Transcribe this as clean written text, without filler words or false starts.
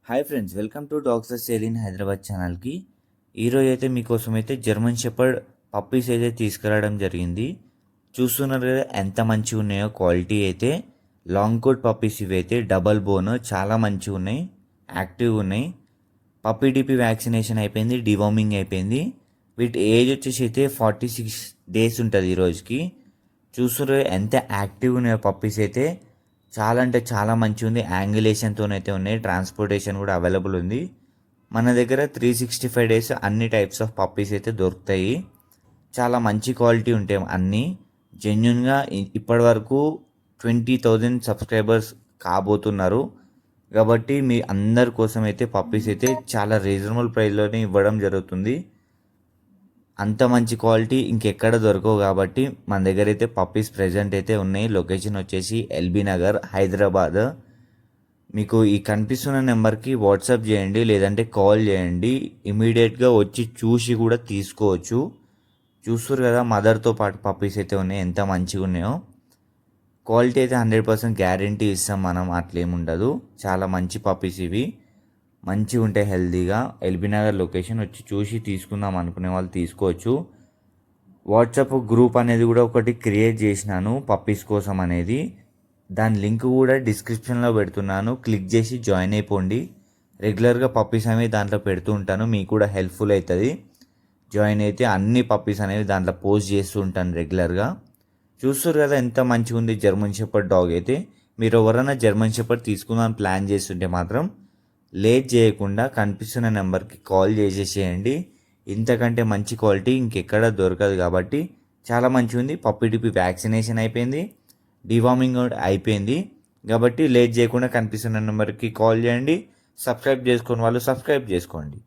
Hi friends, welcome to dogs sale in Hyderabad ఛానల్కి. ఈరోజు అయితే మీకోసం అయితే జర్మన్ షెపర్డ్ పప్పీస్ అయితే తీసుకురావడం జరిగింది. చూస్తున్నారు కదా ఎంత మంచిగా ఉన్నాయో. క్వాలిటీ అయితే లాంగ్ కోట్ పప్పీస్ ఇవి అయితే డబల్ బోన్ చాలా మంచిగా ఉన్నాయి, యాక్టివ్గా ఉన్నాయి. పప్పీ డిపి వ్యాక్సినేషన్ అయిపోయింది, డివార్మింగ్ అయిపోయింది. వీటి ఏజ్ వచ్చేసి అయితే 46 days ఉంటుంది ఈ రోజుకి. చూస్తున్నారు ఎంత యాక్టివ్గా ఉన్నాయో పప్పీస్ అయితే. చాలా అంటే చాలా మంచిగా ఉంది. యాంగులేషన్తోనైతే ఉన్నాయి, ట్రాన్స్పోర్టేషన్ కూడా అవైలబుల్ ఉంది. మన దగ్గర 365 days అన్ని టైప్స్ ఆఫ్ పప్పీస్ అయితే దొరుకుతాయి. చాలా మంచి క్వాలిటీ ఉంటాయి అన్నీ. జెన్యున్గా ఇప్పటి వరకు 20,000 సబ్స్క్రైబర్స్ కాబోతున్నారు. కాబట్టి మీ అందరి కోసం అయితే పప్పీస్ అయితే చాలా రీజనబుల్ ప్రైస్లోనే ఇవ్వడం జరుగుతుంది. అంత మంచి క్వాలిటీ ఇంకెక్కడ దొరకవు కాబట్టి మన దగ్గర అయితే పప్పీస్ ప్రెజెంట్ అయితే ఉన్నాయి. లొకేషన్ వచ్చేసి ఎల్బీ నగర్, హైదరాబాద్. మీకు ఈ కనిపిస్తున్న నెంబర్కి వాట్సాప్ చేయండి, లేదంటే కాల్ చేయండి. ఇమీడియట్గా వచ్చి చూసి కూడా తీసుకోవచ్చు. చూస్తారు కదా మదర్తో పాటు పప్పీస్ అయితే ఉన్నాయి, ఎంత మంచిగా ఉన్నాయో. క్వాలిటీ అయితే 100% గ్యారంటీ ఇస్తాం మనం, అట్లేముండదు. చాలా మంచి పప్పీస్ ఇవి, మంచిగా ఉంటాయి, హెల్తీగా. ఎల్బీ నగర్ లొకేషన్ వచ్చి చూసి తీసుకుందాం అనుకునే వాళ్ళు తీసుకోవచ్చు. వాట్సాప్ గ్రూప్ అనేది కూడా ఒకటి క్రియేట్ చేసినాను పప్పీస్ కోసం అనేది. దాని లింక్ కూడా డిస్క్రిప్షన్లో పెడుతున్నాను, క్లిక్ చేసి జాయిన్ అయిపోండి. రెగ్యులర్గా పప్పీస్ అనేవి దాంట్లో పెడుతూ ఉంటాను, మీకు కూడా హెల్ప్ఫుల్ అవుతుంది. జాయిన్ అయితే అన్ని పప్పీస్ అనేవి దాంట్లో పోస్ట్ చేస్తూ ఉంటాను రెగ్యులర్గా. చూస్తారు కదా ఎంత మంచిగా ఉంది జర్మన్ షెపర్డ్ డాగ్ అయితే. మీరు ఎవరైనా జర్మన్ షెపర్డ్ తీసుకుందామని ప్లాన్ చేస్తుంటే మాత్రం లేట్ చేయకుండా కనిపిస్తున్న నెంబర్కి కాల్ చేసేసేయండి. ఇంతకంటే మంచి క్వాలిటీ ఇంకెక్కడ దొరకదు కాబట్టి చాలా మంచిగా ఉంది. పప్పీ డిపి వ్యాక్సినేషన్ అయిపోయింది, డివార్మింగ్ అయిపోయింది. కాబట్టి లేట్ చేయకుండా కనిపిస్తున్న నెంబర్కి కాల్ చేయండి. సబ్స్క్రైబ్ చేసుకోని వాళ్ళు సబ్స్క్రైబ్ చేసుకోండి.